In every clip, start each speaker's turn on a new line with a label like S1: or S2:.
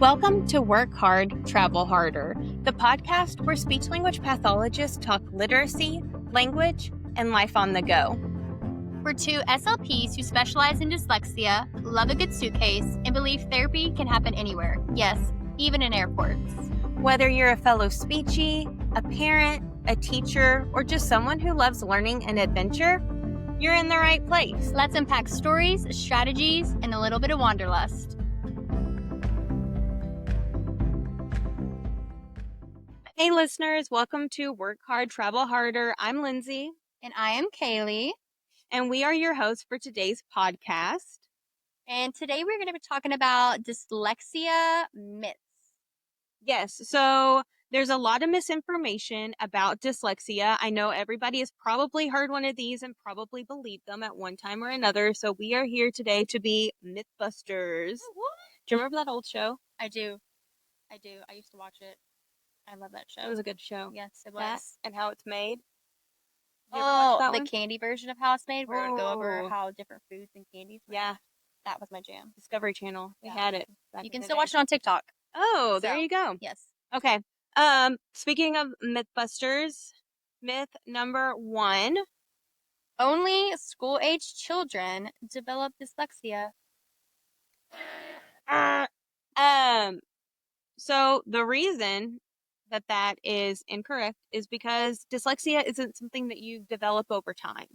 S1: Welcome to Work Hard, Travel Harder, the podcast where speech-language pathologists talk literacy, language, and life on the go.
S2: We're two SLPs who specialize in dyslexia, love a good suitcase, and believe therapy can happen anywhere. Yes, even in airports.
S1: Whether you're a fellow speechy, a parent, a teacher, or just someone who loves learning and adventure, you're in the right place.
S2: Let's unpack stories, strategies, and a little bit of wanderlust.
S1: Hey listeners, welcome to Work Hard, Travel Harder. I'm Lindsey.
S2: And I am Kayleigh.
S1: And we are your hosts for today's podcast.
S2: And today we're going to be talking about dyslexia myths.
S1: Yes, so there's a lot of misinformation about dyslexia. I know everybody has probably heard one of these and probably believed them at one time or another. So we are here today to be Mythbusters. Do you remember that old show?
S2: I do. I used to watch it. I love that show.
S1: It was a good show.
S2: Yes, it was.
S1: That and how it's made.
S2: The candy version of how it's made, where it would go over how different foods and candies.
S1: Yeah.
S2: That was my jam.
S1: Discovery Channel. We had it.
S2: You can still watch it on TikTok.
S1: Oh, there you go.
S2: Yes.
S1: Okay. Speaking of Mythbusters, myth number 1.
S2: Only school-age children develop dyslexia.
S1: So the reason that is incorrect is because dyslexia isn't something that you develop over time.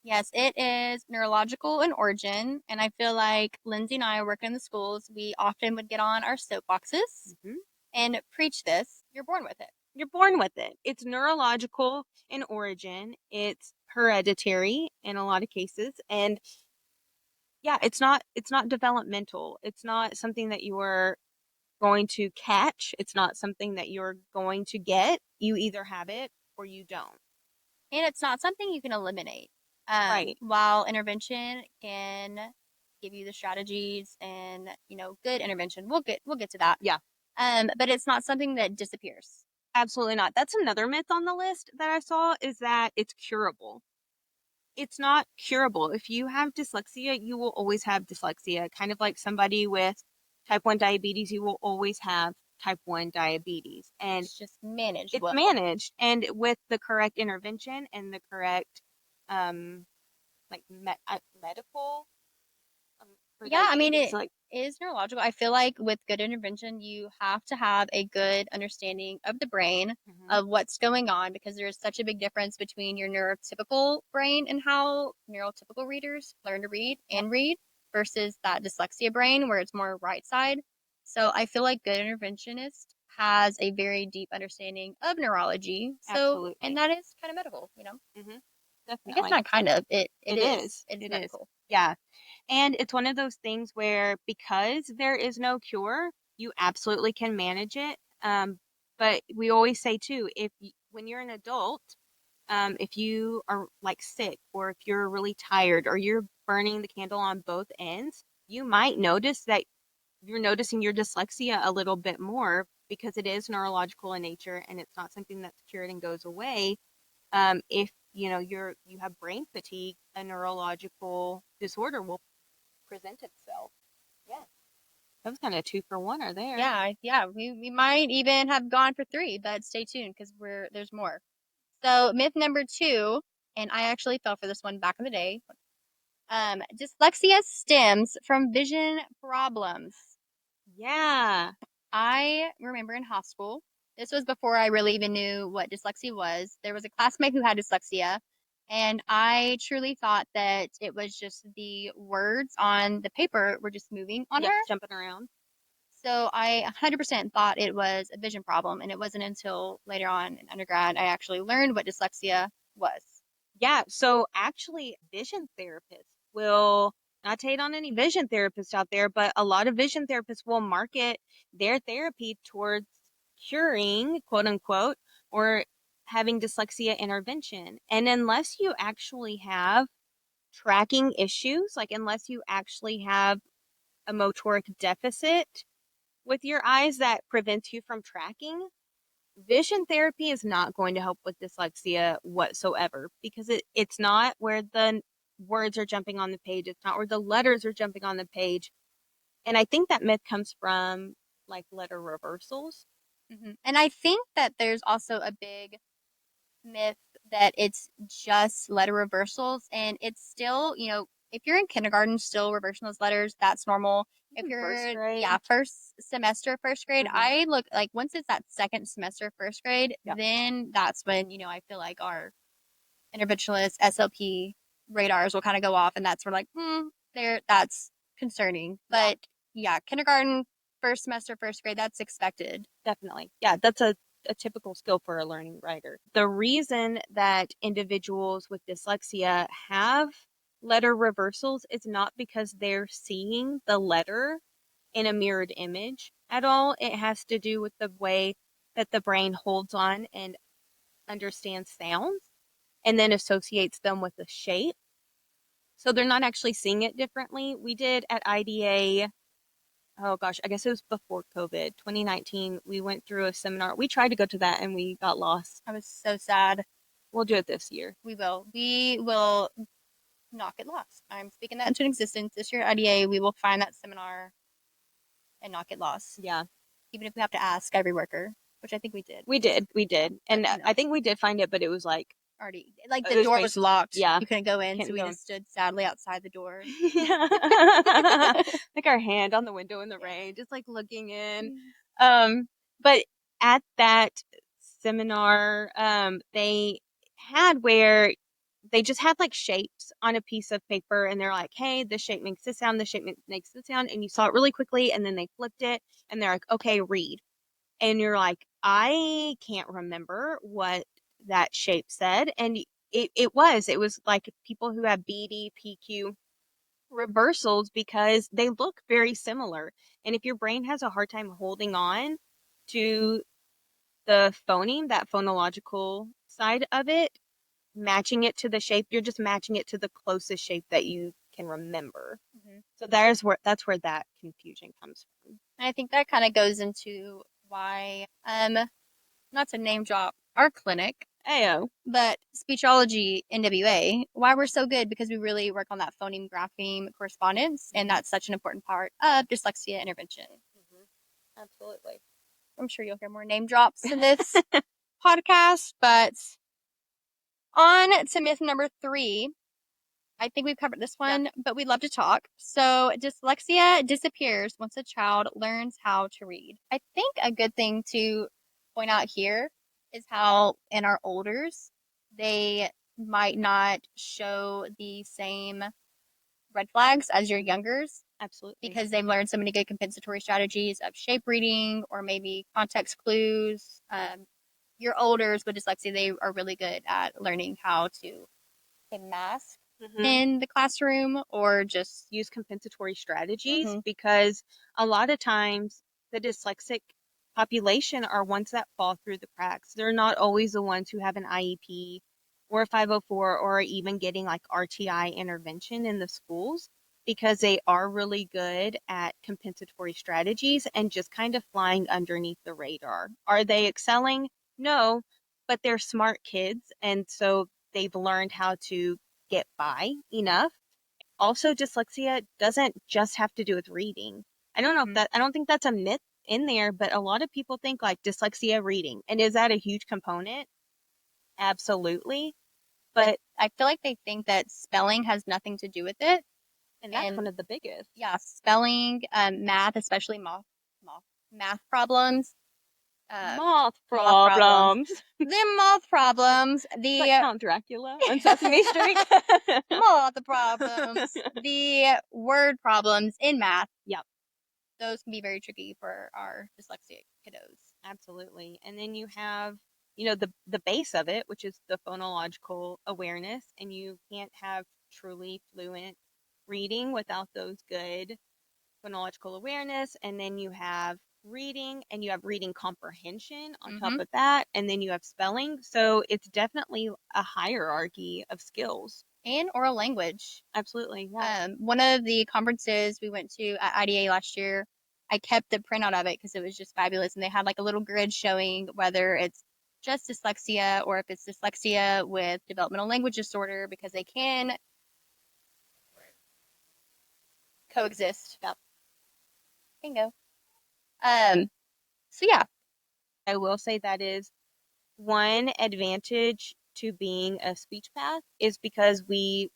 S2: Yes, it is neurological in origin, and I feel like Lindsey and I work in the schools. We often would get on our soapboxes and preach this. You're born with it.
S1: You're born with it. It's neurological in origin. It's hereditary in a lot of cases, and yeah, it's not developmental. It's not something that you are going to catch. It's not something that you're going to get. You either have it or you don't.
S2: And it's not something you can eliminate.
S1: Right.
S2: While intervention can give you the strategies and, good intervention. We'll get to that.
S1: Yeah.
S2: But it's not something that disappears.
S1: Absolutely not. That's another myth on the list that I saw, is that it's curable. It's not curable. If you have dyslexia, you will always have dyslexia. Kind of like somebody with type 1 diabetes, you will always have type 1 diabetes. And
S2: it's just managed.
S1: It's managed. And with the correct intervention and the correct, medical.
S2: It is neurological. I feel like with good intervention, you have to have a good understanding of the brain, of what's going on, because there is such a big difference between your neurotypical brain and how neurotypical readers learn to read and read versus that dyslexia brain where it's more right side. So I feel like good interventionist has a very deep understanding of neurology.
S1: Absolutely.
S2: And that is kind of medical,
S1: Definitely.
S2: I guess not kind of. It is.
S1: It's
S2: medical.
S1: Is. Yeah. And it's one of those things where, because there is no cure, you absolutely can manage it. But we always say too, when you're an adult, if you are like sick, or if you're really tired, or you're burning the candle on both ends, you might notice that you're noticing your dyslexia a little bit more, because it is neurological in nature and it's not something that's cured and goes away. If you have brain fatigue, a neurological disorder will present itself. Yeah. That was kind of a 2 for 1 there.
S2: Yeah. We might even have gone for 3, but stay tuned because there's more. So myth number 2, and I actually fell for this one back in the day. Dyslexia stems from vision problems.
S1: Yeah.
S2: I remember in high school, this was before I really even knew what dyslexia was. There was a classmate who had dyslexia, and I truly thought that it was just the words on the paper were just moving on her.
S1: Jumping around.
S2: So I 100% thought it was a vision problem, and it wasn't until later on in undergrad I actually learned what dyslexia was.
S1: Yeah, so actually vision therapists will, not to hate on any vision therapists out there, but a lot of vision therapists will market their therapy towards curing, quote unquote, or having dyslexia intervention. And unless you actually have tracking issues, like unless you actually have a motoric deficit with your eyes that prevents you from tracking, vision therapy is not going to help with dyslexia whatsoever, because it's not where the words are jumping on the page. It's not where the letters are jumping on the page. And I think that myth comes from like letter reversals.
S2: And I think that there's also a big myth that it's just letter reversals, and it's still, if you're in kindergarten still reversing those letters, that's normal. If
S1: First
S2: you're,
S1: grade.
S2: yeah, first semester, first grade,
S1: Mhm.
S2: I look like once it's that second semester, first grade,
S1: Yep.
S2: then that's when, I feel like our interventionist SLP radars will kind of go off, and that's where like, that's concerning.
S1: Yeah.
S2: But yeah, kindergarten, first semester, first grade, that's expected.
S1: Definitely. Yeah, that's a typical skill for a learning writer. The reason that individuals with dyslexia have letter reversals is not because they're seeing the letter in a mirrored image at all. It has to do with the way that the brain holds on and understands sounds and then associates them with a shape. So they're not actually seeing it differently. We did at IDA, oh gosh, I guess it was before COVID, 2019. We went through a seminar. We tried to go to that and we got lost.
S2: I was so sad.
S1: We'll do it this year.
S2: We will. We will not get lost. I'm speaking that into existence. This year at IDA, we will find that seminar and not get lost.
S1: Yeah.
S2: Even if we have to ask every worker, which I think we did.
S1: We did. And
S2: But,
S1: I think we did find it, but it was like,
S2: already, like
S1: it
S2: the
S1: was
S2: door was locked.
S1: yeah,
S2: You couldn't go in, so
S1: can't
S2: we
S1: go in.
S2: just stood sadly outside the door.
S1: Like our hand on the window in the
S2: Yeah.
S1: rain, just like looking in. But at that seminar, they had where they just had like shapes on a piece of paper and they're like, hey, this shape makes this sound, this shape makes this sound. And you saw it really quickly and then they flipped it and they're like, okay, read. And you're like, I can't remember what that shape said. And it was like people who have BD, PQ reversals because they look very similar. And if your brain has a hard time holding on to the phoneme, that phonological side of it, matching it to the shape, you're just matching it to the closest shape that you can remember. So that's where that confusion comes from.
S2: And I think that kind of goes into why, not to name drop our clinic,
S1: Ayo.
S2: but Speechology NWA, why we're so good because we really work on that phoneme grapheme correspondence, and that's such an important part of dyslexia intervention.
S1: Absolutely.
S2: I'm sure you'll hear more name drops in this podcast, but on to myth number 3. I think we've covered this one, but we'd love to talk. So, dyslexia disappears once a child learns how to read. I think a good thing to point out here is how in our olders, they might not show the same red flags as your youngers.
S1: Absolutely.
S2: Because they've learned so many good compensatory strategies of shape reading or maybe context clues. Your olders with dyslexia, they are really good at learning how to mask in the classroom or just
S1: use compensatory strategies because a lot of times the dyslexic population are ones that fall through the cracks. They're not always the ones who have an IEP or a 504 or even getting like RTI intervention in the schools because they are really good at compensatory strategies and just kind of flying underneath the radar. Are they excelling? No, but they're smart kids and so they've learned how to get by enough. Also, dyslexia doesn't just have to do with reading. I don't think that's a myth in there, but a lot of people think like dyslexia reading. And is that a huge component? Absolutely. But
S2: I feel like they think that spelling has nothing to do with it.
S1: And that's one of the biggest.
S2: Yeah, spelling, math, especially math problems.
S1: Moth problems.
S2: The moth problems. The
S1: like Count Dracula on Sesame Street.
S2: moth problems. The word problems in math.
S1: Yep.
S2: Those can be very tricky for our dyslexic kiddos.
S1: Absolutely. And then you have, the base of it, which is the phonological awareness, and you can't have truly fluent reading without those good phonological awareness. And then you have reading and you have reading comprehension on top of that. And then you have spelling. So it's definitely a hierarchy of skills.
S2: And oral language.
S1: Absolutely. Yeah.
S2: One of the conferences we went to at IDA last year, I kept the printout of it because it was just fabulous. And they had like a little grid showing whether it's just dyslexia or if it's dyslexia with developmental language disorder because they can coexist.
S1: Yep.
S2: Bingo. Um, so yeah.
S1: I will say that is one advantage to being a speech path is because we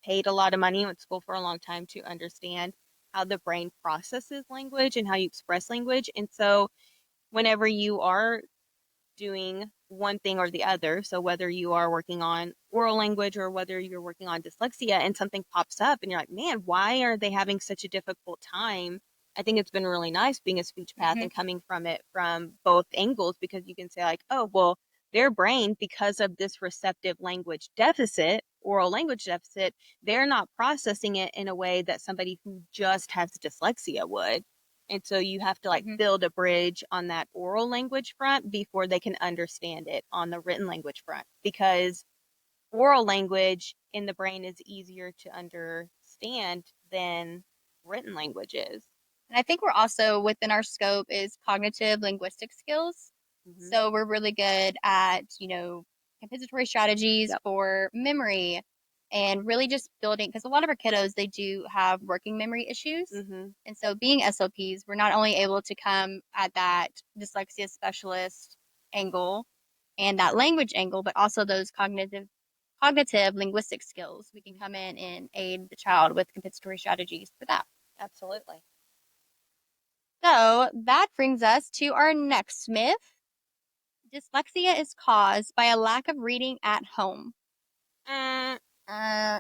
S1: paid a lot of money at school for a long time to understand how the brain processes language and how you express language. And so whenever you are doing one thing or the other. So whether you are working on oral language or whether you're working on dyslexia and something pops up and you're like, man, why are they having such a difficult time? I think it's been really nice being a speech path
S2: Hmm.
S1: and coming from it from both angles because you can say like, oh, well, their brain, because of this receptive language deficit, oral language deficit, they're not processing it in a way that somebody who just has dyslexia would. And so you have to like
S2: Hmm.
S1: build a bridge on that oral language front before they can understand it on the written language front because oral language in the brain is easier to understand than written language is.
S2: And I think we're also within our scope is cognitive linguistic skills.
S1: Mm-hmm.
S2: So we're really good at, compensatory strategies
S1: Yep.
S2: for memory and really just building, because a lot of our kiddos, they do have working memory issues.
S1: Mm-hmm.
S2: And so being SLPs, we're not only able to come at that dyslexia specialist angle and that language angle, but also those cognitive linguistic skills. We can come in and aid the child with compensatory strategies for that.
S1: Absolutely.
S2: So that brings us to our next myth. Dyslexia is caused by a lack of reading at home.
S1: Uh,
S2: Uh,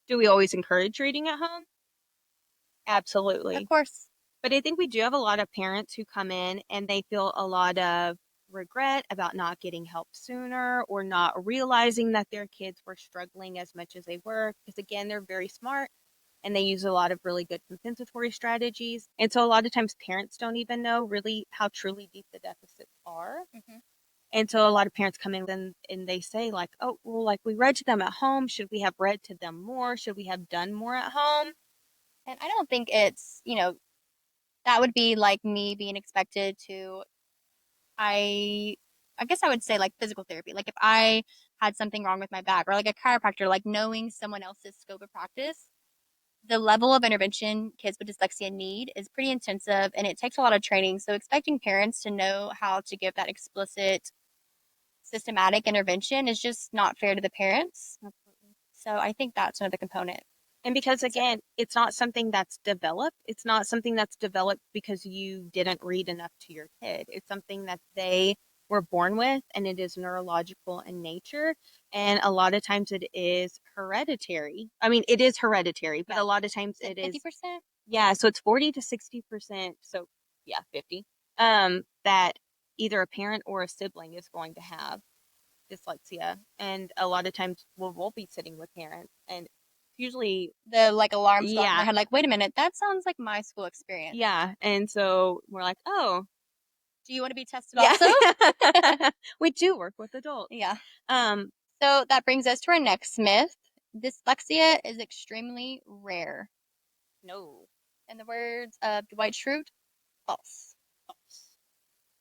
S1: do we always encourage reading at home?
S2: of
S1: Absolutely.
S2: course.
S1: But I think we do have a lot of parents who come in and they feel a lot of regret about not getting help sooner or not realizing that their kids were struggling as much as they were. Because again, they're very smart and they use a lot of really good compensatory strategies. And so a lot of times parents don't even know really how truly deep the deficits are.
S2: Hmm.
S1: And so a lot of parents come in and they say, like, oh, well, like we read to them at home. Should we have read to them more? Should we have done more at home?
S2: And I don't think it's, that would be like me being expected to, I, I guess I would say like physical therapy. Like if I had something wrong with my back or like a chiropractor, like knowing someone else's scope of practice, the level of intervention kids with dyslexia need is pretty intensive and it takes a lot of training. So expecting parents to know how to give that explicit systematic intervention is just not fair to the parents. So I think that's another component
S1: And
S2: to
S1: because
S2: consider.
S1: again, it's not something that's developed. It's not something that's developed because you didn't read enough to your kid. It's something that they were born with and it is neurological in nature. And a lot of times it is hereditary. I mean, it is hereditary, but
S2: Yeah.
S1: a lot of times
S2: Is it
S1: it is,
S2: 50%?
S1: yeah, so it's 40 to 60%. So yeah, 50. That either a parent or a sibling is going to have dyslexia. And a lot of times we'll be sitting with parents and usually
S2: The like alarms go off in their
S1: yeah.
S2: head, like, wait a minute, that sounds like my school experience.
S1: Yeah. And so we're like, oh,
S2: Do you want to be tested
S1: yeah.
S2: also?
S1: We do work with adults.
S2: Yeah.
S1: Um,
S2: So that brings us to our next myth. Dyslexia is extremely rare.
S1: no.
S2: In the words of Dwight Schrute, false.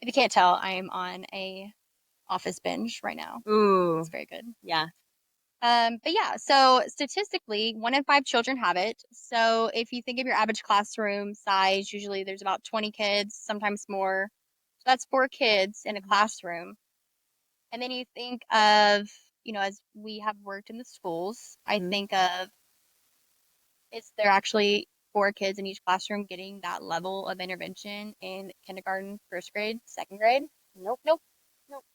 S2: If you can't tell, I am on a office binge right now.
S1: Ooh,
S2: It's very good.
S1: yeah.
S2: But yeah, so statistically, 1 in 5 children have it. So if you think of your average classroom size, usually there's about 20 kids, sometimes more. So that's 4 kids in a
S1: Mhm.
S2: classroom. And then you think of, as we have worked in the schools, I
S1: Mhm.
S2: think of is there actually 4 kids in each classroom getting that level of intervention in kindergarten, first grade, second grade?
S1: Nope.
S2: Nope.
S1: Nope.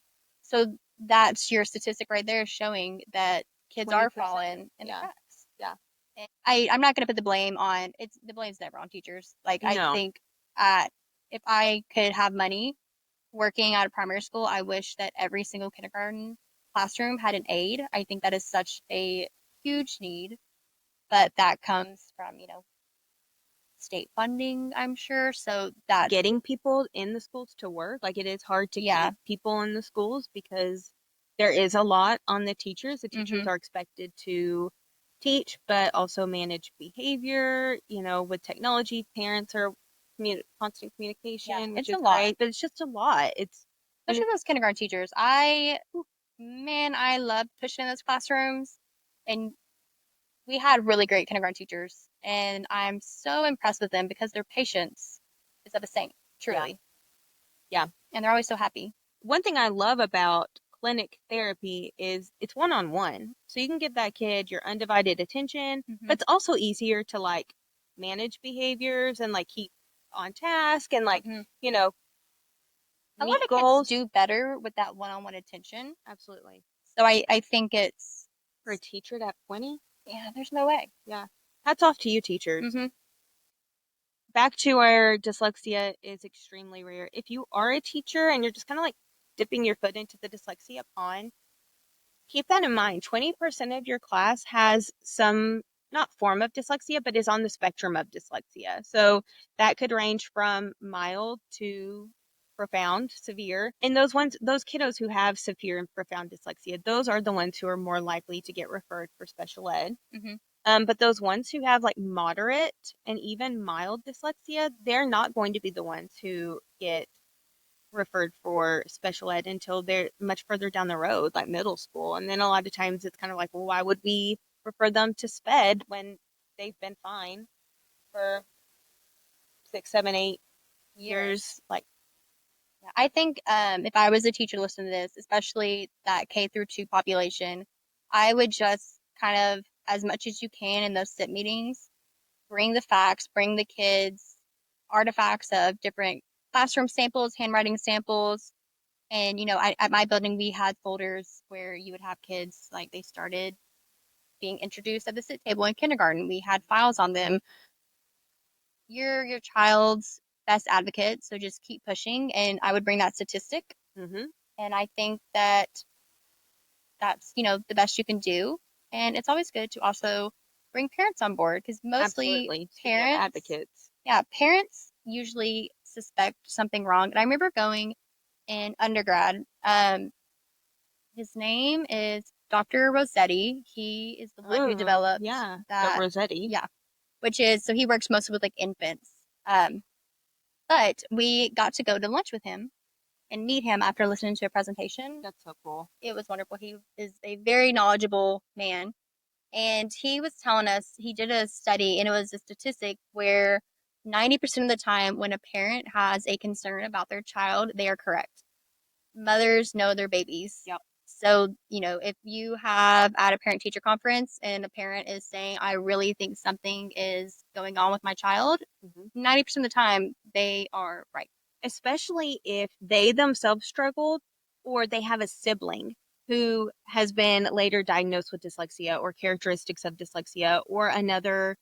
S2: So that's your statistic right there showing that kids are
S1: 20%.
S2: falling in the
S1: Yeah.
S2: cracks.
S1: Yeah.
S2: And I'm not going to put the blame on the blame's never on teachers. Like I
S1: No.
S2: think if I could have money working at a primary school, I wish that every single kindergarten classroom had an aide. I think that is such a huge need, but that comes from, state funding, I'm sure. So that's
S1: Getting people in the schools to work, like it is hard to
S2: yeah.
S1: keep people in the schools because there is a lot on the teachers. The teachers
S2: Mhm.
S1: are expected to teach, but also manage behavior. With technology, parents are constant
S2: Yeah,
S1: communication, which
S2: it's a
S1: is
S2: lot.
S1: great, but it's just a lot. And
S2: Especially those kindergarten teachers. Man, I loved pushing in those classrooms. And we had really great kindergarten teachers. And I'm so impressed with them because their patience is of a saint. truly.
S1: Yeah.
S2: And they're always so happy.
S1: One thing I love about clinic therapy is it's one-on-one. So you can give that kid your undivided attention, but it's also easier to like manage behaviors and like keep on task and like, you know,
S2: A lot
S1: meet
S2: of
S1: goals.
S2: kids do better with that one-on-one attention.
S1: Absolutely.
S2: So I think it's
S1: For a teacher at 20?
S2: Yeah, there's no way.
S1: Yeah. Hats off to you, teachers. Back to where dyslexia is extremely rare. If you are a teacher and you're just kind of like dipping your foot into the dyslexia pond, keep that in mind. 20% of your class has some, not form of dyslexia, but is on the spectrum of dyslexia. So that could range from mild to profound, severe. And those kiddos who have severe and profound dyslexia, those are the ones who are more likely to get referred for special ed. But those ones who have like moderate and even mild dyslexia, they're not going to be the ones who get referred for special ed until they're much further down the road, like middle school. And then a lot of times it's kind of like, well, why would we refer them to SPED when they've been fine for 6, 7, 8 years? Like,
S2: I think if I was a teacher listening to this, especially that K-2 population, I would just kind of, as much as you can in those SIP meetings, bring the facts, bring the kids artifacts of different classroom samples, handwriting samples. And, at my building, we had folders where you would have kids, like they started being introduced at the sit table in kindergarten. We had files on them. You're your child's best advocate, so just keep pushing. And I would bring that statistic. And I think that that's, the best you can do. And it's always good to also bring parents on board because mostly parents,
S1: advocates.
S2: Yeah, parents usually suspect something wrong. And I remember going in undergrad. His name is Dr. Rossetti. He is the one who developed that.
S1: Rossetti.
S2: Yeah, so he works mostly with like infants. But we got to go to lunch with him and meet him after listening to a presentation.
S1: That's so cool.
S2: It was wonderful. He is a very knowledgeable man. And he was telling us, he did a study, and it was a statistic where 90% of the time when a parent has a concern about their child, they are correct. Mothers know their babies.
S1: Yep.
S2: So, if you have at a parent-teacher conference and a parent is saying, I really think something is going on with my child, 90% of the time, they are right.
S1: Especially if they themselves struggled or they have a sibling who has been later diagnosed with dyslexia or characteristics of dyslexia or another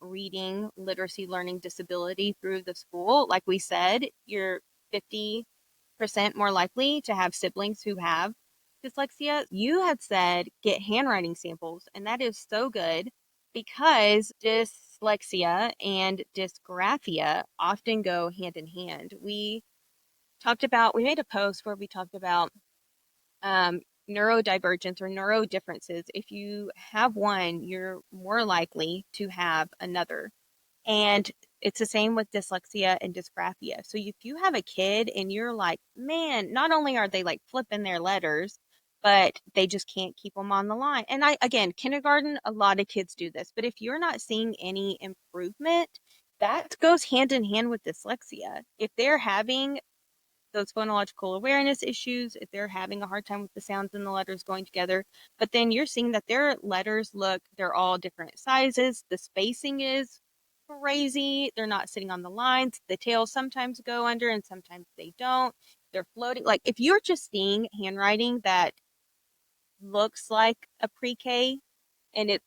S1: reading, literacy, learning disability through the school. Like we said, you're 50% more likely to have siblings who have dyslexia. You had said get handwriting samples, and that is so good because dyslexia and dysgraphia often go hand in hand. We made a post where we talked about neurodivergence or neurodifferences. If you have one, you're more likely to have another. And it's the same with dyslexia and dysgraphia. So if you have a kid and you're like, man, not only are they like flipping their letters, but they just can't keep them on the line. And again, kindergarten, a lot of kids do this, but if you're not seeing any improvement, that goes hand in hand with dyslexia. If they're having those phonological awareness issues, if they're having a hard time with the sounds and the letters going together, but then you're seeing that their letters they're all different sizes, the spacing is crazy, they're not sitting on the lines, the tails sometimes go under and sometimes they don't, they're floating. Like if you're just seeing handwriting that looks like a pre-K and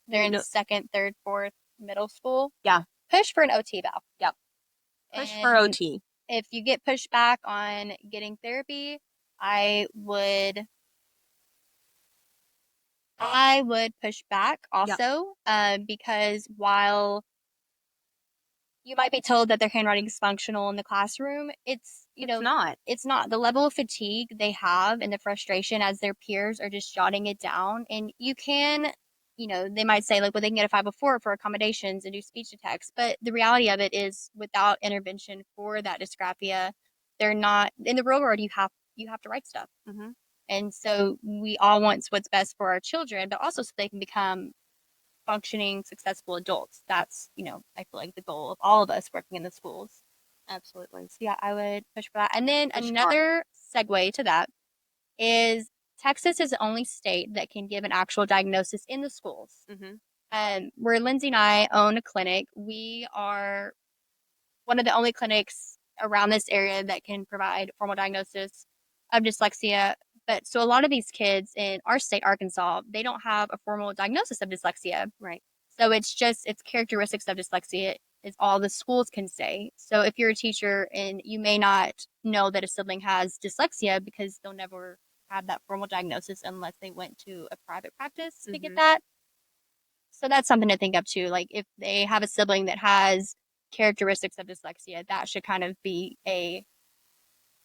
S2: they're in second, third, fourth, middle school.
S1: Yeah.
S2: Push for an OT val.
S1: Yep. Push for OT.
S2: If you get pushed back on getting therapy, I would push back also, because while you might be told that their handwriting is functional in the classroom, it's not. It's not. The level of fatigue they have and the frustration as their peers are just jotting it down. And you can, they might say like, well, they can get a 504 for accommodations and do speech to text. But the reality of it is without intervention for that dysgraphia, they're not in the real world. You have to write stuff. And so we all want what's best for our children, but also so they can become functioning, successful adults. That's, I feel like the goal of all of us working in the schools.
S1: Absolutely.
S2: So yeah, I would push for that. And then
S1: Push hard.
S2: another segue to that is Texas is the only state that can give an actual diagnosis in the schools. Where Lindsey and I own a clinic, we are one of the only clinics around this area that can provide formal diagnosis of dyslexia. But so a lot of these kids in our state, Arkansas, they don't have a formal diagnosis of dyslexia.
S1: Right.
S2: So it's characteristics of dyslexia is all the schools can say. So if you're a teacher and you may not know that a sibling has dyslexia because they'll never have that formal diagnosis unless they went to a private practice to get that. So that's something to think of too. Like if they have a sibling that has characteristics of dyslexia, that should kind of be a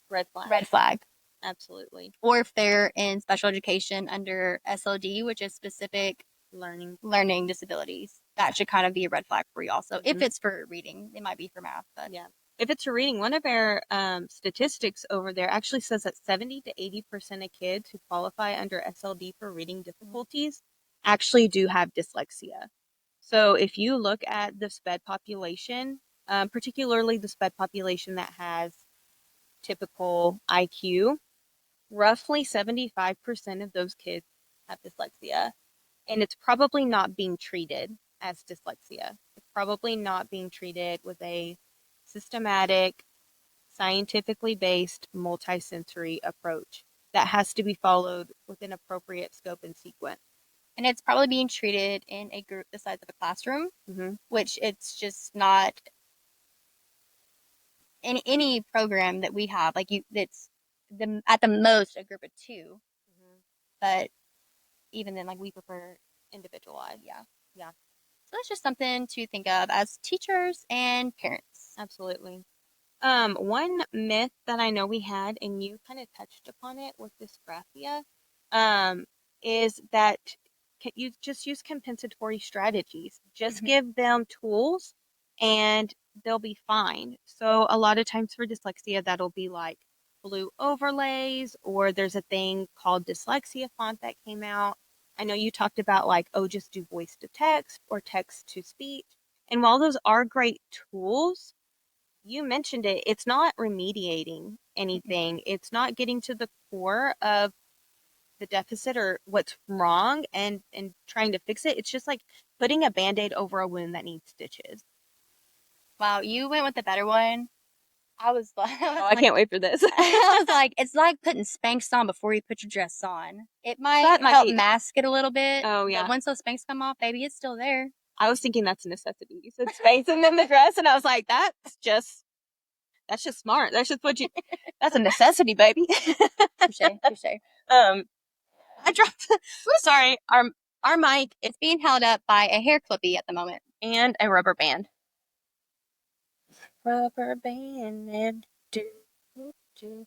S1: red flag.
S2: Red flag.
S1: Absolutely.
S2: Or if they're in special education under SLD, which is specific learning disabilities, that should kind of be a red flag for you also. If it's for reading, it might be for math, but
S1: yeah. If it's for reading, one of our statistics over there actually says that 70 to 80% of kids who qualify under SLD for reading difficulties actually do have dyslexia. So if you look at the SPED population, particularly the SPED population that has typical IQ, roughly 75% of those kids have dyslexia. And it's probably not being treated as dyslexia. It's probably not being treated with a systematic, scientifically based, multisensory approach that has to be followed with an appropriate scope and sequence.
S2: And it's probably being treated in a group the size of a classroom, which it's just not in any program that we have. Like it's at the most a group of 2, but even then, like we prefer individualized. Yeah. So that's just something to think of as teachers and parents.
S1: Absolutely. One myth that I know we had, and you kind of touched upon it with dysgraphia, is that you just use compensatory strategies. Just give them tools and they'll be fine. So a lot of times for dyslexia, that'll be like blue overlays, or there's a thing called dyslexia font that came out. I know you talked about like, oh, just do voice to text or text to speech. And while those are great tools, you mentioned it, it's not remediating anything. It's not getting to the core of the deficit or what's wrong and trying to fix it. It's just like putting a band-aid over a wound that needs stitches.
S2: Wow, you went with the better one. I was like,
S1: I can't wait for this.
S2: I was like, it's like putting Spanx on before you put your dress on. It might help mask it a little bit.
S1: Oh, yeah.
S2: But once those Spanx come off, baby, it's still there.
S1: I was thinking that's a necessity. You said Spanx and then the dress, and I was like, that's just smart. That's just what that's a necessity, baby.
S2: Touche.
S1: I dropped, sorry, our mic
S2: is being held up by a hair clippy at the moment.
S1: And a rubber band. Rubber band and do. Is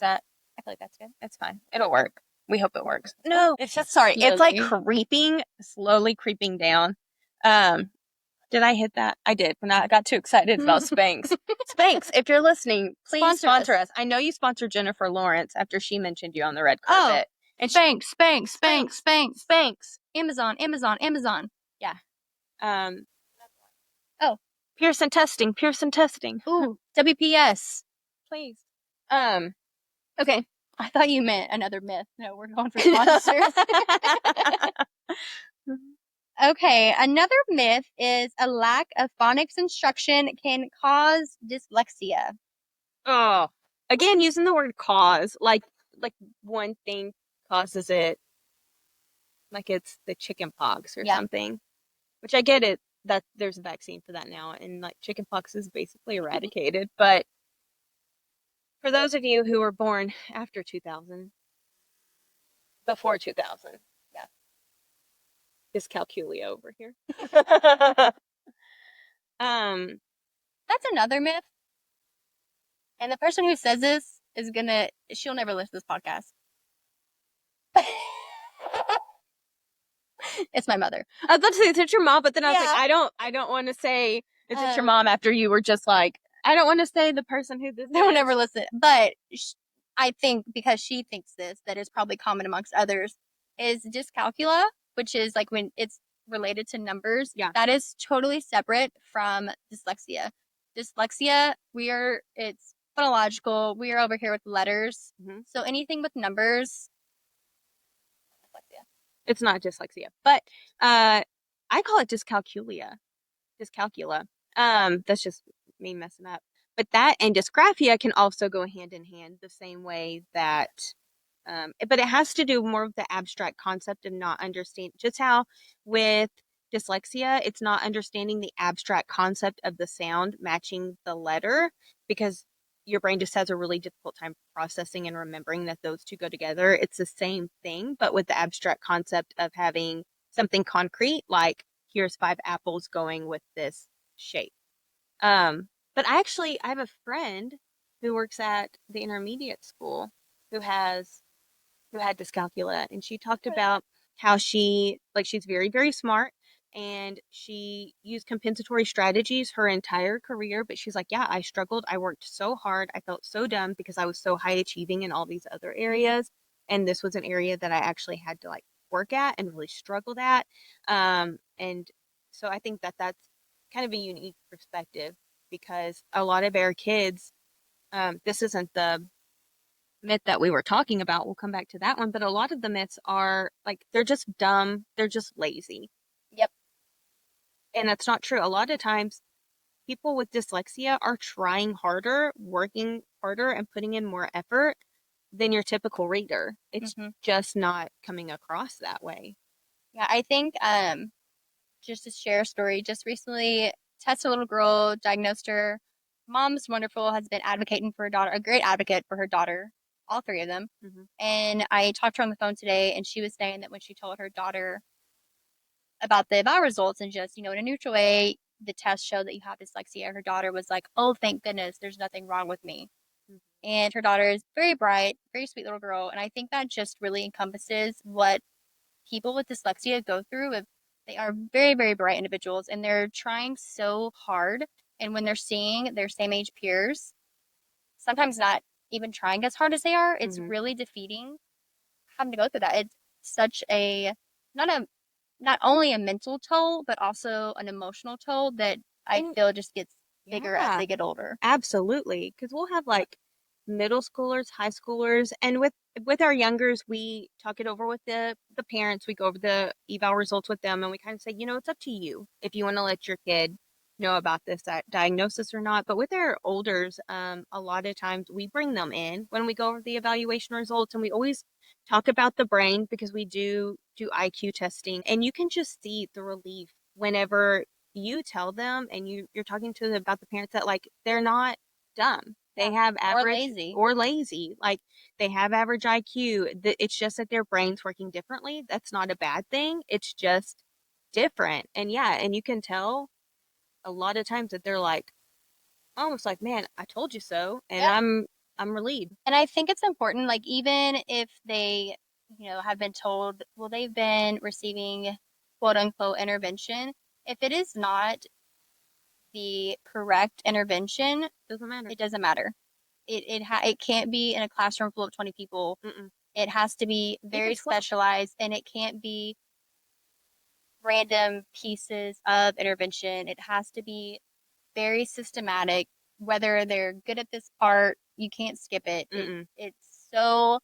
S1: that, I feel like that's good. That's fine. It'll work. We hope it works. No, it's just, sorry, slowly. It's like slowly creeping down. Did I hit that? I did when I got too excited about Spanx. Spanx, if you're listening, please sponsor us. I know you sponsored Jennifer Lawrence after she mentioned you on the red carpet.
S2: And Spanx. Amazon. Yeah.
S1: Pearson Testing.
S2: Ooh, WPS.
S1: Please.
S2: Okay. I thought you meant another myth. No, we're going for sponsors. Okay, another myth is a lack of phonics instruction can cause dyslexia.
S1: Oh, again, using the word cause, like one thing causes it, like it's the chicken pox or something, which I get it that there's a vaccine for that now, and like chicken pox is basically eradicated. But for those of you who were born after 2000, before 2000, yeah, Dyscalculia over here.
S2: That's another myth. And the person who says this is she'll never listen to this podcast. It's my mother.
S1: I was about to say it's your mom, but then I was like, I don't want to say it's your mom after you were just like, I don't want to say the person who this
S2: they'll never listen. But I think because she thinks this, that is probably common amongst others, is dyscalculia, which is like when it's related to numbers. Yeah. That is totally separate from dyslexia. Dyslexia, it's phonological. We are over here with letters.
S1: Hmm.
S2: So anything with numbers, dyslexia.
S1: It's not dyslexia, but I call it dyscalculia. Dyscalculia. That's just me messing up. But that and dysgraphia can also go hand in hand the same way that, but it has to do more with the abstract concept of not understanding, just how with dyslexia, it's not understanding the abstract concept of the sound matching the letter because your brain just has a really difficult time processing and remembering that those two go together. It's the same thing, but with the abstract concept of having something concrete, like here's five apples going with this shape. But I have a friend who works at the intermediate school who has who had dyscalculia, and she talked about how she's very, very smart and she used compensatory strategies her entire career, but she's like, yeah, I struggled. I worked so hard. I felt so dumb because I was so high achieving in all these other areas. And this was an area that I actually had to like work at and really struggled at. And so I think that that's kind of a unique perspective because a lot of our kids, this isn't the myth that we were talking about. We'll come back to that one, but a lot of the myths are like they're just dumb, they're just lazy.
S2: Yep.
S1: And that's not true. A lot of times people with dyslexia are trying harder, working harder, and putting in more effort than your typical reader. It's
S2: Hmm.
S1: just not coming across that way.
S2: Yeah, I think just to share a story, just recently tested a little girl, diagnosed her. Mom's wonderful, has been advocating for her daughter, a great advocate for her daughter, all three of them.
S1: Hmm.
S2: And I talked to her on the phone today, and she was saying that when she told her daughter about the eval results and just, in a neutral way, the test showed that you have dyslexia, her daughter was like, oh, thank goodness, there's nothing wrong with me. And her daughter is very bright, very sweet little girl. And I think that just really encompasses what people with dyslexia go through. If they are very, very bright individuals and they're trying so hard. And when they're seeing their same age peers, sometimes not even trying as hard as they are, it's
S1: Hmm.
S2: really defeating having to go through that. It's such a not a not only a mental toll, but also an emotional toll that I
S1: And
S2: feel just gets bigger as
S1: yeah,
S2: they get older.
S1: absolutely, because we'll have like middle schoolers, high schoolers, and with our youngers, we talk it over with the parents. We go over the eval results with them, and we kind of say, it's up to you if you want to let your kid know about this diagnosis or not. But with our olders, a lot of times we bring them in when we go over the evaluation results, and we always talk about the brain because we do IQ testing, and you can just see the relief whenever you tell them and you're talking to them about the parents that like they're not dumb. They
S2: Yeah.
S1: have
S2: Or
S1: average
S2: lazy.
S1: or lazy. Like they have average IQ. It's just that their brain's working differently. That's not a bad thing. It's just different. And yeah, and you can tell a lot of times that they're like almost like, "Man, I told you so." And
S2: Yep.
S1: I'm relieved.
S2: And I think it's important, like even if they, have been told, well, they've been receiving quote unquote intervention, if it is not the correct intervention,
S1: Doesn't matter.
S2: it doesn't matter. It can't be in a classroom full of 20 people.
S1: Mm-mm.
S2: It has to be
S1: Even
S2: very
S1: 12.
S2: specialized and it can't be random pieces of intervention. It has to be very systematic. Whether they're good at this part, you can't skip it.
S1: Mm-mm.
S2: It's so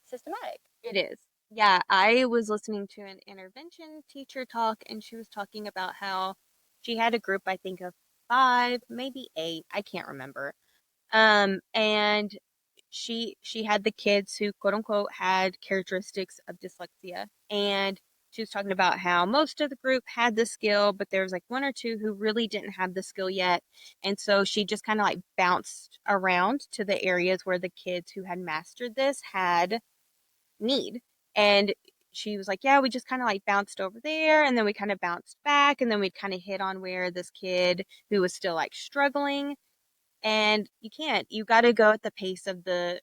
S2: systematic.
S1: It is. Yeah, I was listening to an intervention teacher talk, and she was talking about how she had a group, I think, of five, maybe eight, I can't remember. And she had the kids who quote unquote had characteristics of dyslexia, and she was talking about how most of the group had the skill, but there was like one or two who really didn't have the skill yet, and so she just kind of like bounced around to the areas where the kids who had mastered this had need. And she was like, yeah, we just kind of like bounced over there and then we kind of bounced back and then we'd kind of hit on where this kid who was still like struggling. And you can't, you got to go at the pace of the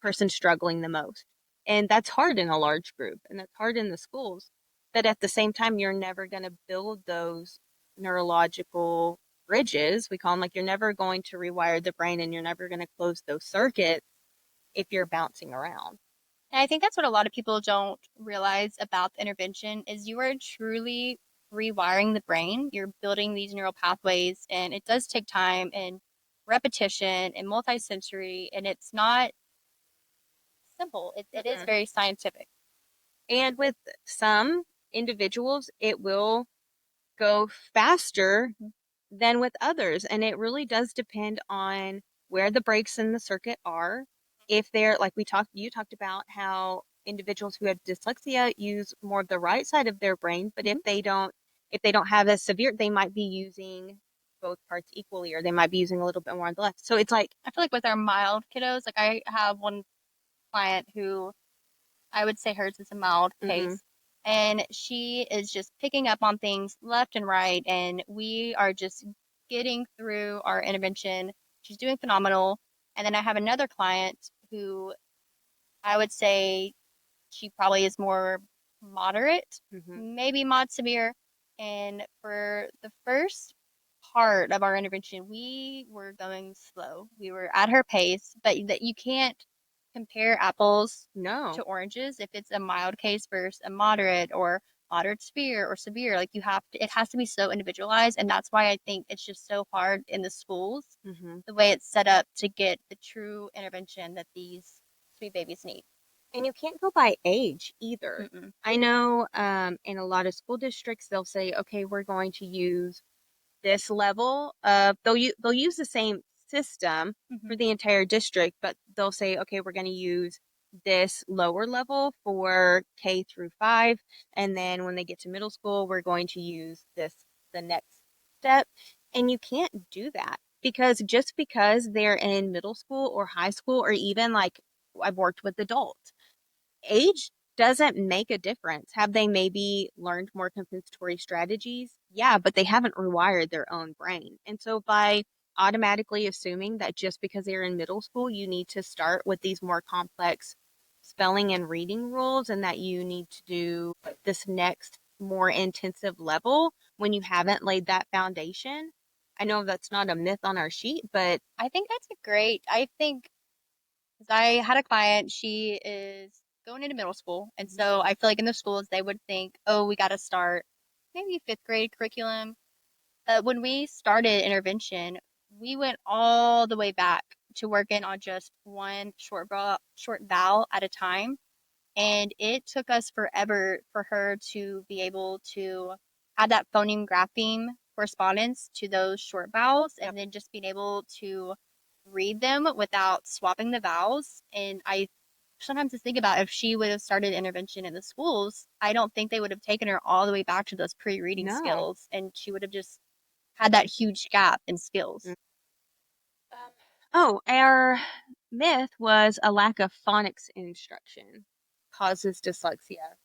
S1: person struggling the most. And that's hard in a large group and that's hard in the schools. But at the same time, you're never going to build those neurological bridges. We call them like you're never going to rewire the brain and you're never going to close those circuits if you're bouncing around.
S2: And I think that's what a lot of people don't realize about the intervention is you are truly rewiring the brain. You're building these neural pathways, and it does take time and repetition and multisensory, and it's not simple. It is
S1: Mm-mm.
S2: very scientific.
S1: And with some individuals, it will go faster
S2: Mhm.
S1: than with others. And it really does depend on where the breaks in the circuit are. If they're like you talked about how individuals who have dyslexia use more of the right side of their brain, but
S2: Mhm.
S1: if they don't have as severe, they might be using both parts equally, or they might be using a little bit more on the left. So it's like,
S2: I feel like with our mild kiddos, like I have one client who I would say hers is a mild
S1: mm-hmm,
S2: case. And she is just picking up on things left and right. And we are just getting through our intervention. She's doing phenomenal. And then I have another client who I would say she probably is more moderate,
S1: mm-hmm,
S2: maybe mod severe. And for the first part of our intervention, we were going slow. We were at her pace, but that you can't compare apples
S1: no,
S2: to oranges if it's a mild case versus a moderate or moderate severe or severe. Like you have to, it has to be so individualized. And that's why I think it's just so hard in the schools,
S1: mm-hmm.
S2: the way it's set up to get the true intervention that these sweet babies need.
S1: And you can't go by age either.
S2: Mm-mm.
S1: I know in a lot of school districts, they'll say, okay, we're going to use this level of, they'll use the same system for
S2: Mm-hmm.
S1: the entire district, but they'll say, okay, we're going to use this lower level for K through 5. And then when they get to middle school, we're going to use the next step. And you can't do that because just because they're in middle school or high school, or even like I've worked with adults, age doesn't make a difference. Have they maybe learned more compensatory strategies? Yeah, but they haven't rewired their own brain. And so by automatically assuming that just because they're in middle school, you need to start with these more complex spelling and reading rules, and that you need to do this next more intensive level when you haven't laid that foundation. I know that's not a myth on our sheet, but
S2: I think that's a great, I think, because I had a client, she is going into middle school. And so I feel like in the schools, they would think, oh, we got to start maybe fifth grade curriculum. When we started intervention, we went all the way back to working on just one short vowel at a time. And it took us forever for her to be able to have that phoneme grapheme correspondence to those short vowels,
S1: yep.
S2: and then just being able to read them without swapping the vowels. And I sometimes just think about if she would have started intervention in the schools, I don't think they would have taken her all the way back to those pre-reading
S1: No.
S2: skills, and she would have just had that huge gap in skills.
S1: Oh, our myth was a lack of phonics instruction causes dyslexia.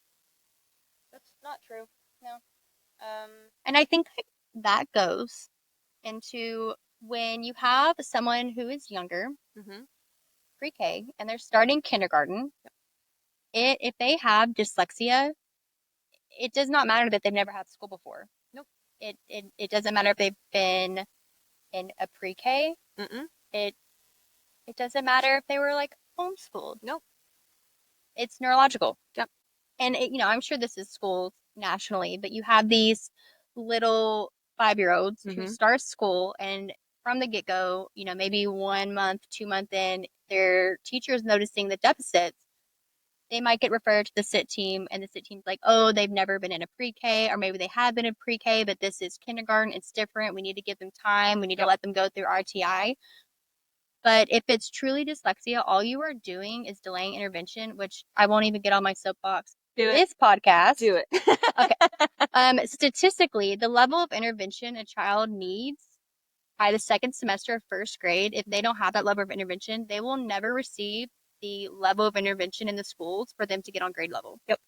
S1: That's not true. No.
S2: And I think that goes into when you have someone who is younger,
S1: Mm-hmm.
S2: pre-K, and they're starting kindergarten, if they have dyslexia, it does not matter that they've never had school before.
S1: Nope.
S2: It doesn't matter if they've been in a pre-K.
S1: Mm-mm.
S2: It it doesn't matter if they were like homeschooled.
S1: Nope.
S2: It's neurological.
S1: Yep.
S2: And I'm sure this is schools nationally, but you have these little 5-year-olds who
S1: Mm-hmm.
S2: start school, and from the get-go, maybe 1 month, 2 month in, their teacher is noticing the deficits. They might get referred to the sit team, and the sit team's like, oh, they've never been in a pre-K, or maybe they have been in pre-K, but this is kindergarten. It's different. We need to give them time. We need to
S1: Yep.
S2: let them go through RTI. But if it's truly dyslexia, all you are doing is delaying intervention, which I won't even get on my soapbox
S1: Do it.
S2: this podcast.
S1: Do it.
S2: Okay. Statistically, the level of intervention a child needs by the second semester of first grade, if they don't have that level of intervention, they will never receive the level of intervention in the schools for them to get on grade level.
S1: Yep.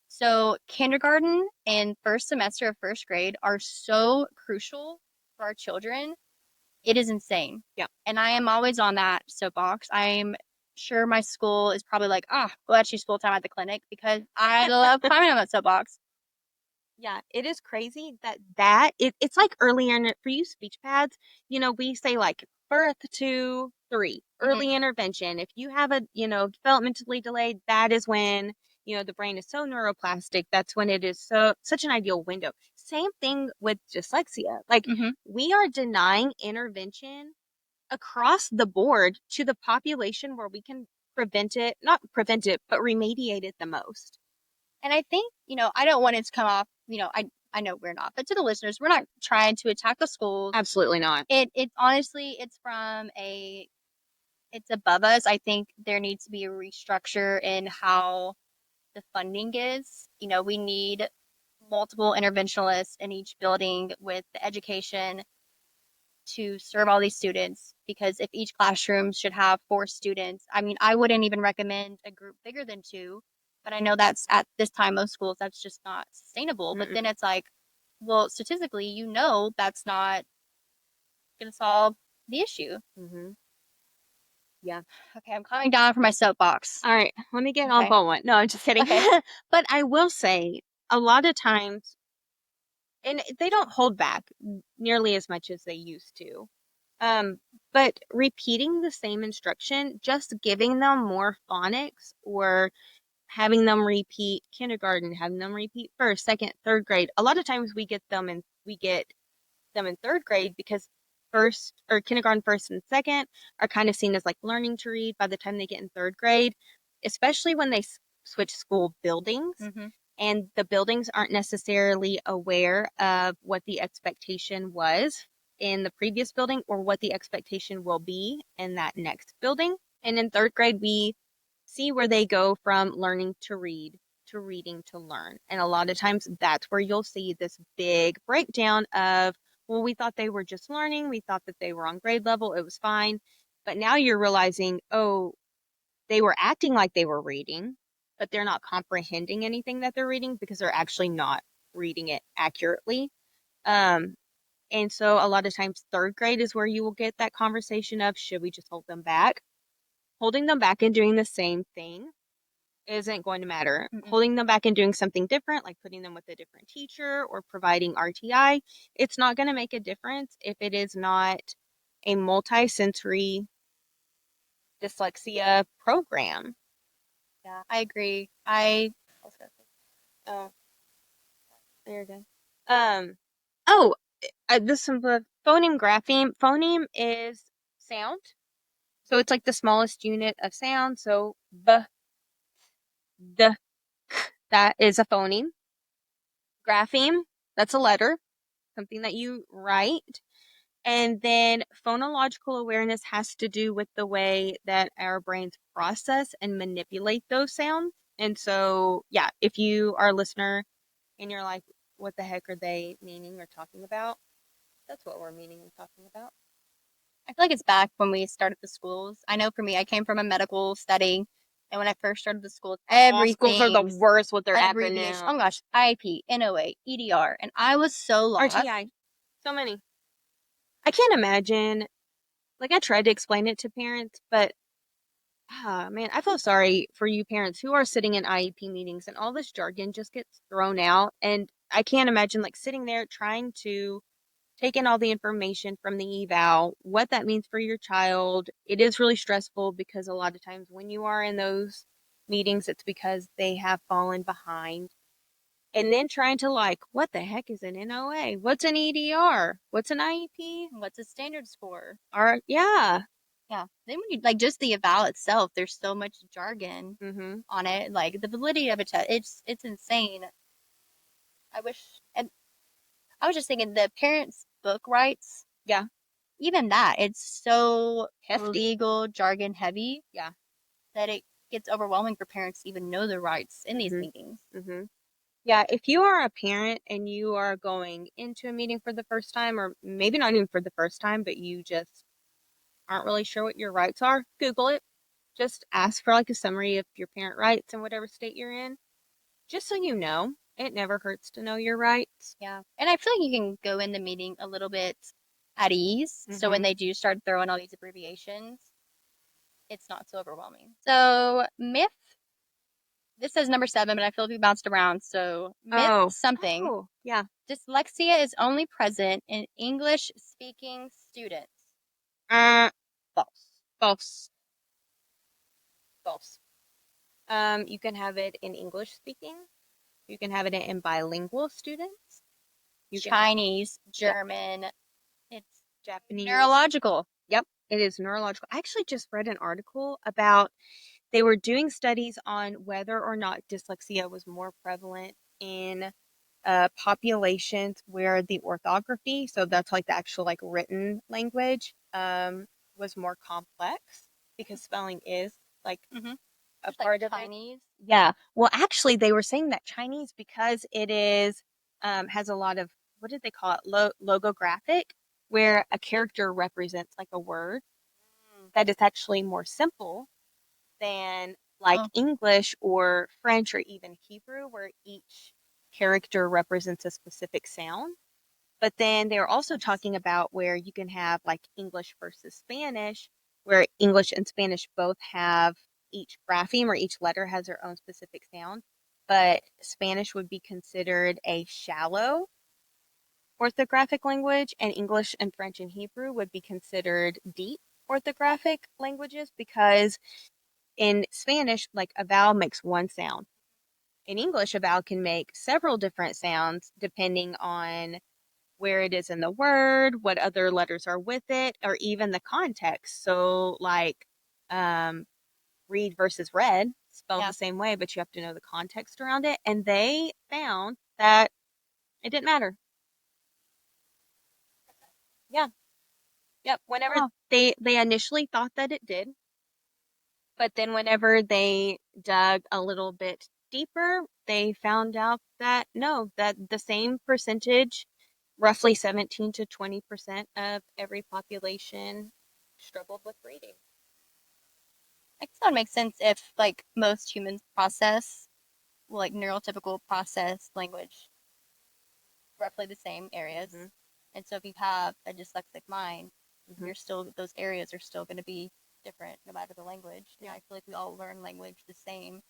S2: So kindergarten and first semester of first grade are so crucial for our children. It is insane.
S1: Yep.
S2: And I am always on that soapbox. I'm sure my school is probably like, well, that's full time at the clinic, because I love climbing on that soapbox.
S1: Yeah, it is crazy it's like early in for you speech pads, we say like birth to 3,
S2: Mm-hmm.
S1: early intervention. If you have a, developmentally delayed, that is when, the brain is so neuroplastic. That's when it is such an ideal window. same thing with dyslexia. Like,
S2: Mm-hmm.
S1: we are denying intervention across the board to the population where we can not prevent it, but remediate it the most.
S2: And I think, I don't want it to come off, I know we're not, but to the listeners, we're not trying to attack the schools.
S1: Absolutely not.
S2: It honestly, it's above us. I think there needs to be a restructure in how the funding is. We need multiple interventionalists in each building with the education to serve all these students, because if each classroom should have 4 students, I mean, I wouldn't even recommend a group bigger than 2, but I know that's at this time, most schools, that's just not sustainable. But then it's like, well, statistically, that's not going to solve the issue.
S1: Mm-hmm. Yeah.
S2: Okay, I'm coming down from my soapbox.
S1: All right, let me get on one. No, I'm just kidding.
S2: Okay.
S1: But I will say, a lot of times, and they don't hold back nearly as much as they used to. But repeating the same instruction, just giving them more phonics or having them repeat kindergarten, having them repeat first, second, third grade. A lot of times we get them in third grade because first or kindergarten first and second are kind of seen as like learning to read by the time they get in third grade, especially when they switch school buildings.
S2: Mm-hmm.
S1: And the buildings aren't necessarily aware of what the expectation was in the previous building or what the expectation will be in that next building. And in third grade, we see where they go from learning to read to reading to learn. And a lot of times that's where you'll see this big breakdown of, well, we thought they were just learning. We thought that they were on grade level. It was fine. But now you're realizing, oh, they were acting like they were reading, but they're not comprehending anything that they're reading because they're actually not reading it accurately. Um, and so a lot of times third grade is where you will get that conversation of, should we just hold them back? Holding them back and doing the same thing isn't going to matter.
S2: Mm-mm.
S1: Holding them back and doing something different, like putting them with a different teacher or providing RTI, it's not going to make a difference if it is not a multi-sensory dyslexia program.
S2: Yeah, I agree. I was gonna say,
S1: Oh, there you go. Oh, this is the phoneme grapheme. Phoneme is sound. So it's like the smallest unit of sound. So b, the, that is a phoneme. Grapheme, that's a letter, something that you write. And then phonological awareness has to do with the way that our brains process and manipulate those sounds. And so, yeah, if you are a listener and you're like, what the heck are they meaning or talking about? That's what we're meaning and talking about.
S2: I feel like it's back when we started the schools. I know for me, I came from a medical setting, and when I first started the school,
S1: Schools are the worst with their
S2: abbreviation.
S1: acronym.
S2: Oh my gosh, IEP, NOA, EDR, and I was so lost.
S1: RTI. So many. I can't imagine. Like, I tried to explain it to parents, but man, I feel sorry for you parents who are sitting in IEP meetings and all this jargon just gets thrown out. And I can't imagine like sitting there trying to take in all the information from the eval, what that means for your child. It is really stressful because a lot of times when you are in those meetings, it's because they have fallen behind. And then trying to like, what the heck is an NOA? What's an EDR? What's an IEP?
S2: What's a standard score?
S1: Yeah.
S2: Yeah. Then when you like just the eval itself, there's so much jargon
S1: Mm-hmm.
S2: on it, like the validity of a test. It's insane. I wish, and I was just thinking the parents' book rights.
S1: Yeah.
S2: Even that, it's so
S1: Hefty.
S2: legal jargon heavy.
S1: Yeah.
S2: That it gets overwhelming for parents to even know their rights in these
S1: Mm-hmm.
S2: meetings.
S1: Mm-hmm. Yeah, if you are a parent and you are going into a meeting for the first time, or maybe not even for the first time, but you just aren't really sure what your rights are, Google it. Just ask for like a summary of your parent rights in whatever state you're in, just so you know. It never hurts to know your rights.
S2: Yeah. And I feel like you can go in the meeting a little bit at ease. So when
S1: Mm-hmm.
S2: they do start throwing all these abbreviations, it's not so overwhelming. So, myth. This says number 7, but I feel like we bounced around. So, myth something.
S1: Oh, yeah.
S2: Dyslexia is only present in English speaking students.
S1: Uh,
S2: False.
S1: false. False. You can have it in English speaking. You can have it in bilingual students. You get
S2: Chinese,
S1: yeah,
S2: German, it's
S1: Japanese.
S2: neurological.
S1: Yep, it is neurological. I actually just read an article about they were doing studies on whether or not dyslexia was more prevalent in populations where the orthography, so that's like the actual like written language, was more complex because spelling is like
S2: Mm-hmm.
S1: a
S2: Just like
S1: part of it.
S2: Chinese.
S1: Yeah. Well, actually, they were saying that Chinese, because it is has a lot of, what did they call it? Logographic, where a character represents like a word, that it's actually more simple than like
S2: Oh,
S1: English or French or even Hebrew, where each character represents a specific sound. But then they're
S2: makes
S1: also
S2: sense.
S1: talking about where you can have like English versus Spanish, where English and Spanish both have each grapheme or each letter has their own specific sound. But Spanish would be considered a shallow orthographic language, and English and French and Hebrew would be considered deep orthographic languages because in Spanish, like a vowel makes one sound. In English, a vowel can make several different sounds depending on where it is in the word, what other letters are with it, or even the context. So, like, um, read versus read, spelled
S2: Yeah.
S1: the same way, but you have to know the context around it. And they found that it didn't matter. Yeah. Yep. Whenever
S2: Oh,
S1: they initially thought that it did, but then whenever they dug a little bit deeper, they found out that no, that the same percentage, roughly 17 to 20% of every population struggled with reading.
S2: I guess that would make sense if like most humans process like neurotypical process language roughly the same areas.
S1: Hmm.
S2: And so if you have a dyslexic mind,
S1: Hmm.
S2: you're still those areas are still going to be different no matter the language. And
S1: Yeah.
S2: I feel like we all learn language the same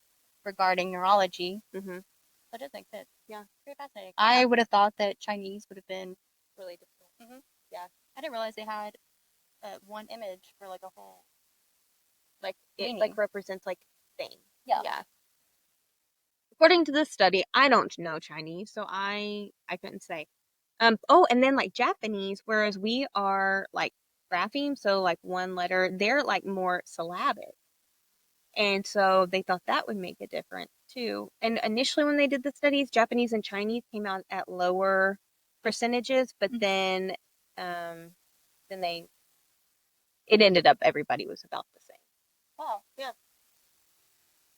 S2: regarding neurology.
S1: Hmm.
S2: So it does make sense.
S1: Yeah.
S2: Very fascinating.
S1: Yeah.
S2: I would have thought that Chinese would have been
S1: Really difficult.
S2: hmm
S1: Yeah.
S2: I didn't realize they had one image for like a whole
S1: Like it
S2: meaning.
S1: like represents like thing.
S2: Yeah.
S1: Yeah. According to this study, I don't know Chinese, so I couldn't say. Oh, and then like Japanese, whereas we are like grapheme, so like one letter, they're like more syllabic. And so they thought that would make a difference too. And initially when they did the studies, Japanese and Chinese came out at lower percentages, but
S2: Mhm.
S1: then they it ended up everybody was about the same.
S2: Wow.
S1: Yeah.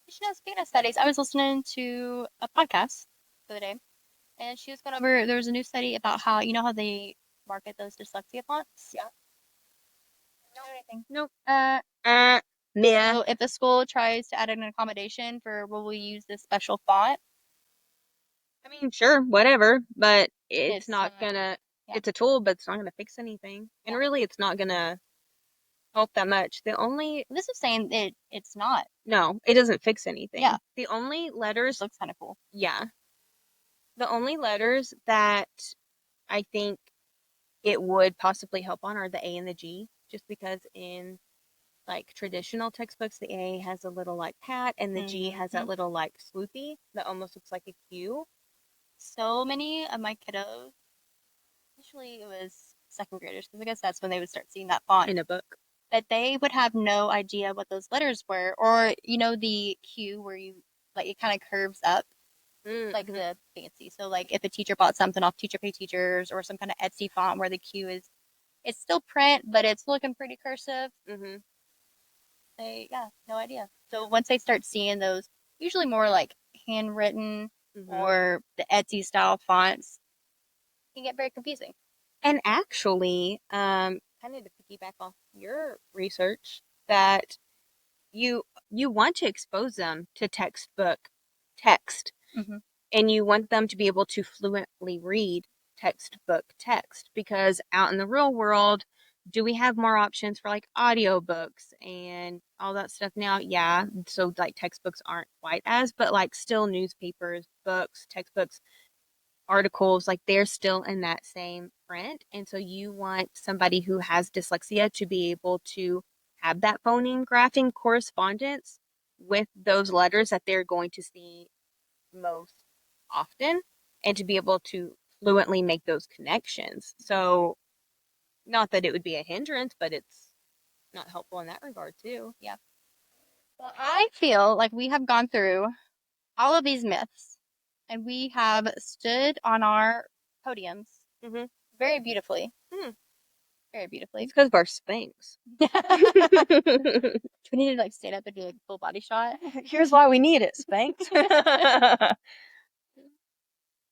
S2: You know, speaking of studies, I was listening to a podcast the other day, and she was going over. There was a new study about how you know how they market those dyslexia fonts.
S1: Yeah.
S2: Know anything?
S1: Nope.
S2: Uh,
S1: Meh.
S2: so if the school tries to add an accommodation for will we use this special font,
S1: I mean, sure, whatever, but it's
S2: it's
S1: not gonna,
S2: yeah,
S1: it's a tool, but it's not gonna fix anything. And
S2: yeah.
S1: really, it's not gonna help that much. The only,
S2: This is saying it's not.
S1: no, it doesn't fix
S2: Yeah,
S1: anything. The only
S2: just
S1: letters,
S2: looks kind of cool.
S1: yeah, the only letters that I think it would possibly help on are the A and the G, just because in like traditional textbooks, the A has a little like pat and the G has
S2: Hmm
S1: that little like swoopy that almost looks like a Q
S2: So many of my kiddos, usually it was second graders, because I guess that's when they would start seeing that font.
S1: in a book.
S2: But they would have no idea what those letters were, or you know the Q where you like it kind of curves up, like
S1: Mm-hmm.
S2: the fancy. So like if a teacher bought something off Teacher Pay Teachers or some kind of Etsy font where the Q is, it's still print, but it's looking pretty cursive.
S1: Mm-hmm.
S2: They yeah, no idea. So once they start seeing those, usually more like handwritten
S1: Mm-hmm.
S2: or the Etsy style fonts, it can get very confusing.
S1: And actually, kind of to piggyback off your research, that you want to expose them to textbook text,
S2: Mm-hmm.
S1: and you want them to be able to fluently read textbook text because out in the real world, do we have more options for like audiobooks and all that stuff now? Yeah, so like textbooks aren't quite as, but like still newspapers, books, textbooks, articles, like they're still in that same print. And so you want somebody who has dyslexia to be able to have that phoneme graphing correspondence with those letters that they're going to see most often, and to be able to fluently make those connections. So, not that it would be a hindrance, but it's not helpful in that regard, too.
S2: Yeah. Well, I feel like we have gone through all of these myths and we have stood on our podiums very beautifully. Very beautifully.
S1: It's because of our Spanx.
S2: Do we need to like stand up and do like a full body shot?
S1: Here's why we need it, Spanx.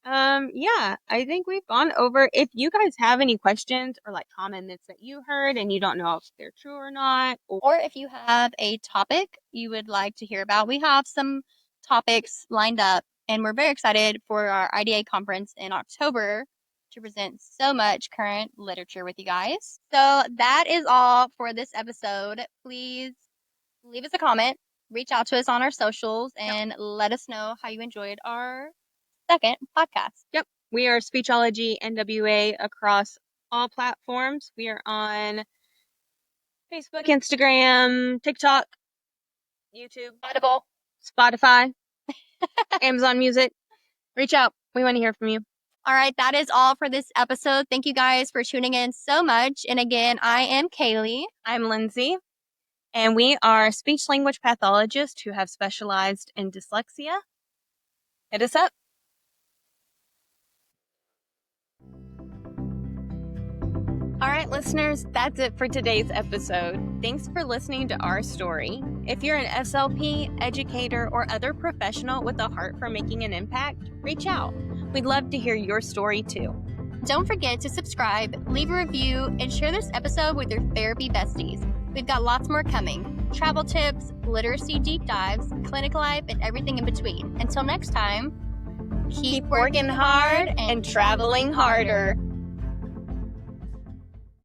S1: Yeah, I think we've gone over. If you guys have any questions or like comments that you heard and you don't know if they're true or not,
S2: or if you have a topic you would like to hear about, we have some topics lined up and we're very excited for our IDA conference in October to present so much current literature with you guys. So that is all for this episode. Please leave us a comment, reach out to us on our socials, and let us know how you enjoyed our second podcast.
S1: Yep. We are Speechology NWA across all platforms. We are on Facebook, Instagram, TikTok, YouTube,
S2: Audible,
S1: Spotify, Amazon Music. Reach out. We want to hear from you.
S2: All right, that is all for this episode. Thank you guys for tuning in so much. And again, I am Kayleigh.
S1: I'm Lindsey. And we are speech language pathologists who have specialized in dyslexia. Hit us up. All right, listeners, that's it for today's episode. Thanks for listening to our story. If you're an SLP, educator, or other professional with a heart for making an impact, reach out. We'd love to hear your story too.
S2: Don't forget to subscribe, leave a review, and share this episode with your therapy besties. We've got lots more coming. Travel tips, literacy deep dives, clinic life, and everything in between. Until next time, keep working hard and traveling harder.